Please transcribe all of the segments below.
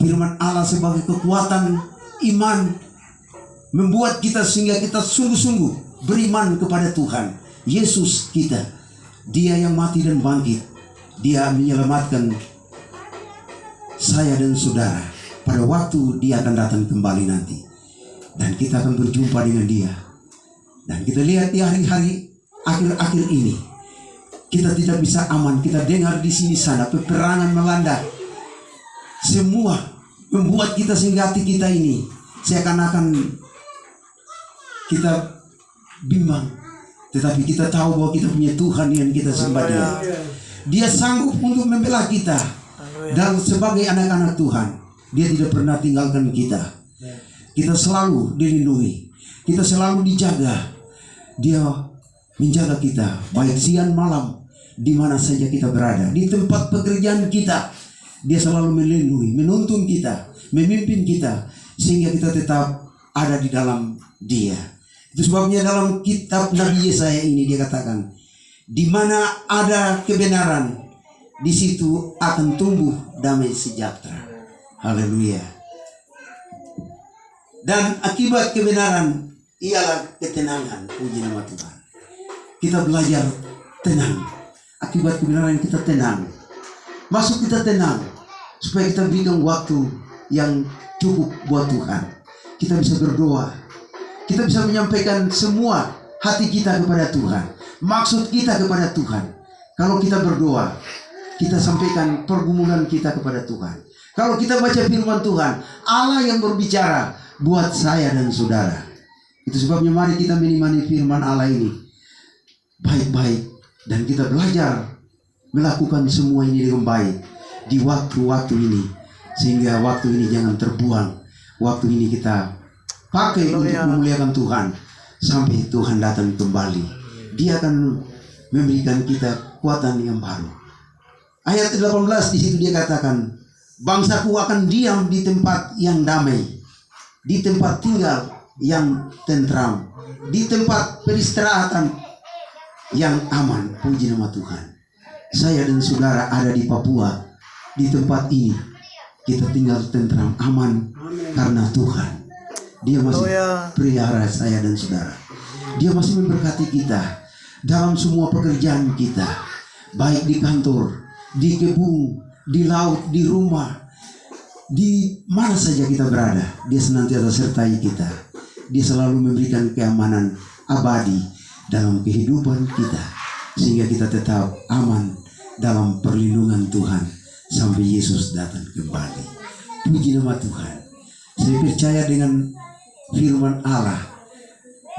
Firman Allah sebagai kekuatan iman membuat kita sehingga kita sungguh-sungguh beriman kepada Tuhan Yesus kita. Dia yang mati dan bangkit. Dia menyelamatkan saya dan saudara pada waktu dia akan datang kembali nanti. Dan kita akan berjumpa dengan dia. Dan kita lihat di hari-hari akhir-akhir ini, kita tidak bisa aman. Kita dengar di sini sana peperangan melanda. Semua membuat kita sehingga hati kita ini seakan-akan kita bimbang. Tetapi kita tahu bahwa kita punya Tuhan yang kita sembah dia. Dia sanggup untuk membela kita. Dan sebagai anak-anak Tuhan, dia tidak pernah tinggalkan kita. Kita selalu dilindungi. Kita selalu dijaga. Dia menjaga kita baik siang malam, di mana saja kita berada. Di tempat pekerjaan kita, dia selalu melindungi, menuntun kita, memimpin kita, sehingga kita tetap ada di dalam dia. Itu sebabnya dalam kitab Nabi Yesaya ini dia katakan, di mana ada kebenaran, di situ akan tumbuh damai sejahtera. Haleluya. Dan akibat kebenaran ialah ketenangan. Puji nama Tuhan. Kita belajar tenang. Akibat kebenaran kita tenang. Masuk kita tenang. Supaya kita berikan waktu yang cukup buat Tuhan. Kita bisa berdoa. Kita bisa menyampaikan semua hati kita kepada Tuhan. Maksud kita kepada Tuhan. Kalau kita berdoa, kita sampaikan pergumulan kita kepada Tuhan. Kalau kita baca firman Tuhan, Allah yang berbicara buat saya dan saudara. Itu sebabnya mari kita menikmati firman Allah ini baik-baik. Dan kita belajar melakukan semua ini dengan baik di waktu-waktu ini. Sehingga waktu ini jangan terbuang. Waktu ini kita pakai untuk memuliakan Tuhan sampai Tuhan datang kembali. Dia akan memberikan kita kekuatan yang baru. Ayat 18 di situ dia katakan, bangsaku akan diam di tempat yang damai, di tempat tinggal yang tentram, di tempat peristirahatan yang aman. Puji nama Tuhan. Saya dan saudara ada di Papua. Di tempat ini kita tinggal tentram, aman. Karena Tuhan, dia masih pelihara saya dan saudara. Dia masih memberkati kita dalam semua pekerjaan kita, baik di kantor, di kebun, di laut, di rumah, di mana saja kita berada. Dia senantiasa sertai kita. Dia selalu memberikan keamanan abadi dalam kehidupan kita, sehingga kita tetap aman dalam perlindungan Tuhan sampai Yesus datang kembali. Puji nama Tuhan. Saya percaya dengan firman Allah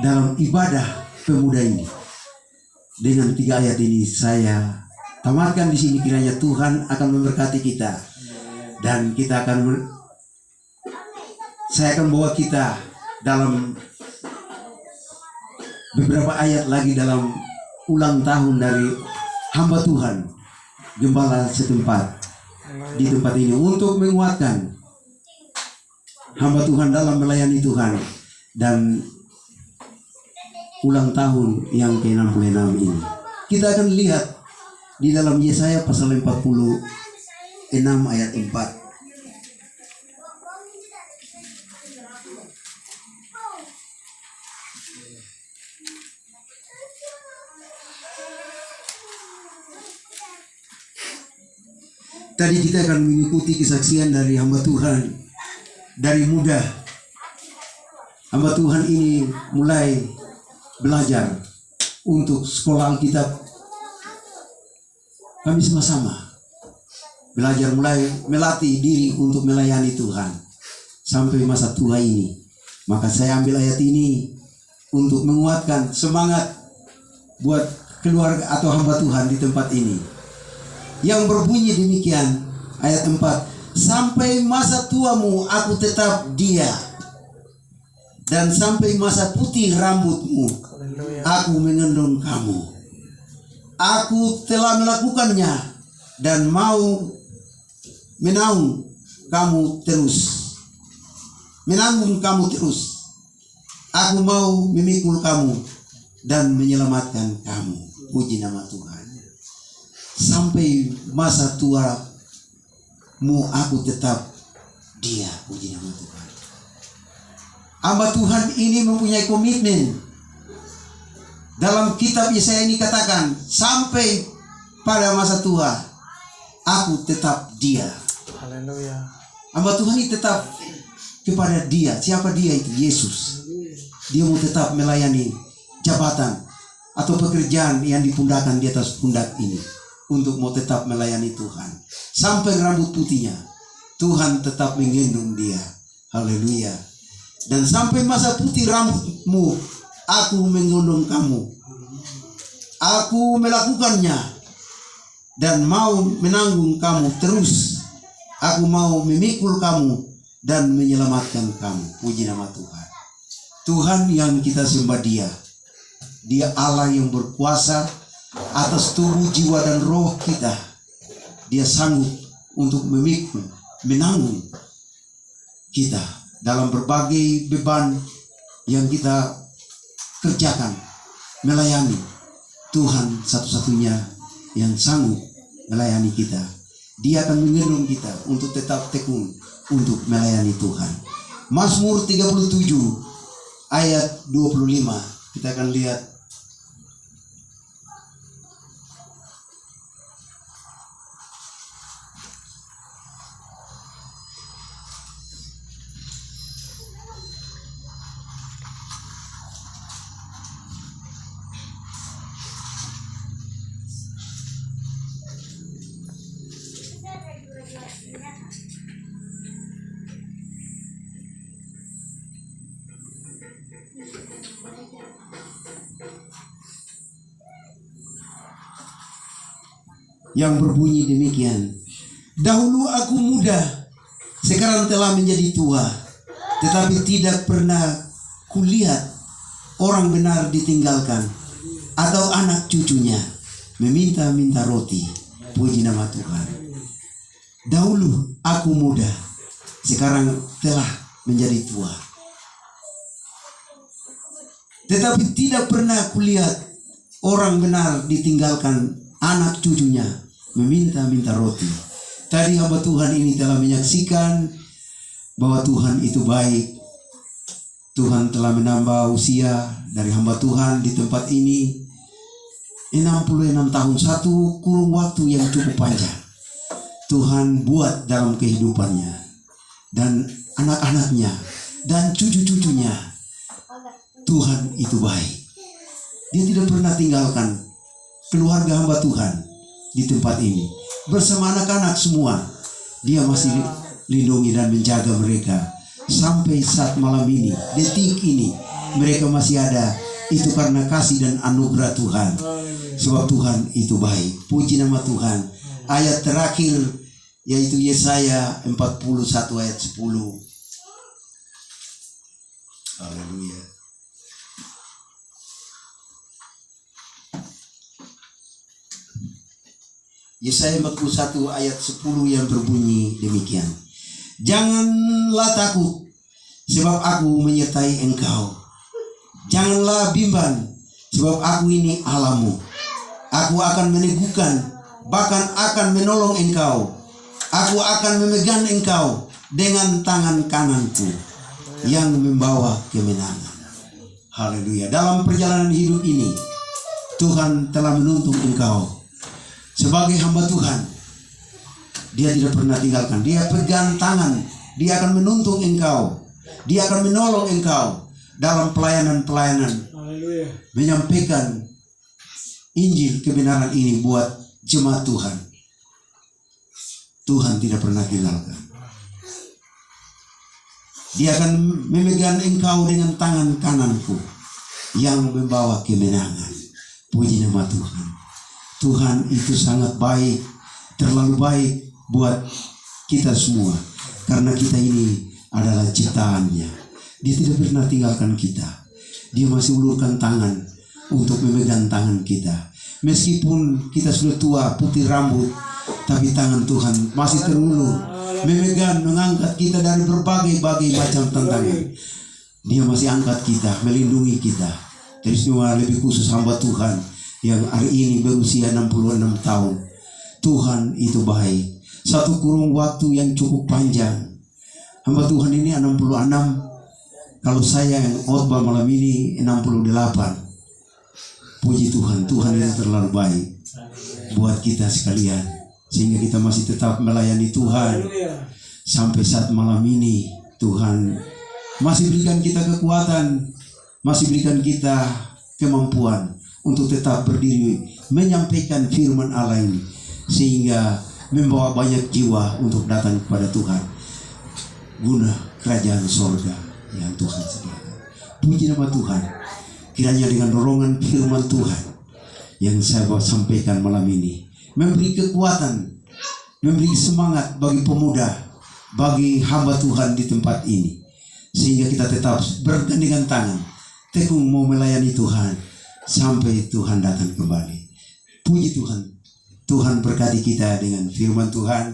dalam ibadah pemuda ini. Dengan 3 ayat ini saya tamatkan di sini. Kiranya Tuhan akan memberkati kita, dan saya akan bawa kita dalam beberapa ayat lagi dalam ulang tahun dari hamba Tuhan, gembala setempat di tempat ini, untuk menguatkan hamba Tuhan dalam melayani Tuhan dan ulang tahun yang ke-66 ini. Kita akan lihat di dalam Yesaya pasal 46 ayat 4. Tadi kita akan mengikuti kesaksian dari hamba Tuhan. Dari muda hamba Tuhan ini mulai belajar untuk sekolah Alkitab. Kami sama-sama belajar, mulai melatih diri untuk melayani Tuhan sampai masa tua ini. Maka saya ambil ayat ini untuk menguatkan semangat buat keluarga atau hamba Tuhan di tempat ini, yang berbunyi demikian, ayat 4, sampai masa tuamu aku tetap dia, dan sampai masa putih rambutmu aku mengendong kamu. Aku telah melakukannya dan mau menanggung kamu terus. Aku mau memikul kamu dan menyelamatkan kamu. Puji nama Tuhan. Sampai masa tuamu aku tetap Dia, puji nama Tuhan. Hamba Tuhan ini mempunyai komitmen. Dalam kitab Yesaya ini katakan, sampai pada masa tua, aku tetap Dia. Haleluya. Hamba Tuhan ini tetap kepada Dia. Siapa Dia itu? Yesus. Dia mau tetap melayani jabatan atau pekerjaan yang dipundakkan di atas pundak ini, untuk mau tetap melayani Tuhan. Sampai rambut putihnya, Tuhan tetap menggendong dia. Haleluya. Dan sampai masa putih rambutmu, aku menggendong kamu. Aku melakukannya dan mau menanggung kamu terus. Aku mau memikul kamu dan menyelamatkan kamu. Puji nama Tuhan. Tuhan yang kita sembah Dia. Dia Allah yang berkuasa atas tubuh, jiwa, dan roh kita. Dia sanggup untuk memikul, menanggung kita dalam berbagai beban yang kita kerjakan. Melayani Tuhan satu-satunya yang sanggup melayani kita. Dia akan menggendong kita untuk tetap tekun untuk melayani Tuhan. Mazmur 37 ayat 25. Kita akan lihat. Yang berbunyi demikian. Dahulu aku muda, sekarang telah menjadi tua, tetapi tidak pernah kulihat orang benar ditinggalkan, atau anak cucunya meminta-minta roti. Puji nama Tuhan. Dahulu aku muda, sekarang telah menjadi tua, tetapi tidak pernah kulihat orang benar ditinggalkan, anak cucunya meminta-minta roti. Tadi hamba Tuhan ini telah menyaksikan bahwa Tuhan itu baik. Tuhan telah menambah usia dari hamba Tuhan di tempat ini 66 tahun, satu kurun waktu yang cukup panjang. Tuhan buat dalam kehidupannya dan anak-anaknya dan cucu-cucunya. Tuhan itu baik. Dia tidak pernah tinggalkan keluarga hamba Tuhan di tempat ini. Bersama anak-anak semua, Dia masih lindungi dan menjaga mereka. Sampai saat malam ini, detik ini, mereka masih ada. Itu karena kasih dan anugerah Tuhan. Sebab Tuhan itu baik. Puji nama Tuhan. Ayat terakhir, yaitu Yesaya 41 ayat 10. Haleluya. Yesaya 41 ayat 10 yang berbunyi demikian. Janganlah takut, sebab aku menyertai engkau. Janganlah bimbang, sebab aku ini Allahmu. Aku akan meneguhkan, bahkan akan menolong engkau. Aku akan memegang engkau dengan tangan kananku yang membawa kemenangan. Haleluya. Dalam perjalanan hidup ini, Tuhan telah menuntun engkau. Sebagai hamba Tuhan, Dia tidak pernah tinggalkan. Dia pegang tangan. Dia akan menuntun engkau. Dia akan menolong engkau dalam pelayanan-pelayanan. Menyampaikan Injil kebenaran ini buat jemaat Tuhan. Tuhan tidak pernah tinggalkan. Dia akan memegang engkau dengan tangan kananku yang membawa kemenangan. Puji nama Tuhan. Tuhan itu sangat baik, terlalu baik buat kita semua. Karena kita ini adalah ciptaannya. Dia tidak pernah tinggalkan kita. Dia masih ulurkan tangan untuk memegang tangan kita. Meskipun kita sudah tua, putih rambut, tapi tangan Tuhan masih terulur, memegang, mengangkat kita dari berbagai macam tantangan. Dia masih angkat kita, melindungi kita. Teristimewa lebih khusus hamba Tuhan yang hari ini berusia 66 tahun. Tuhan itu baik. Satu kurung waktu yang cukup panjang, Hamba Tuhan ini 66. Kalau saya yang khotbah malam ini 68. Puji Tuhan, Tuhan itu terlalu baik buat kita sekalian, sehingga kita masih tetap melayani Tuhan sampai saat malam ini. Tuhan masih berikan kita kekuatan, masih berikan kita kemampuan untuk tetap berdiri menyampaikan firman Allah ini, sehingga membawa banyak jiwa untuk datang kepada Tuhan guna kerajaan sorga yang Tuhan sediakan. Puji nama Tuhan. Kiranya dengan dorongan firman Tuhan yang saya sampaikan malam ini memberi kekuatan, memberi semangat bagi pemuda, bagi hamba Tuhan di tempat ini, sehingga kita tetap bergandengan tangan, tekun mau melayani Tuhan sampai Tuhan datang kembali. Puji Tuhan. Tuhan berkati kita dengan firman Tuhan.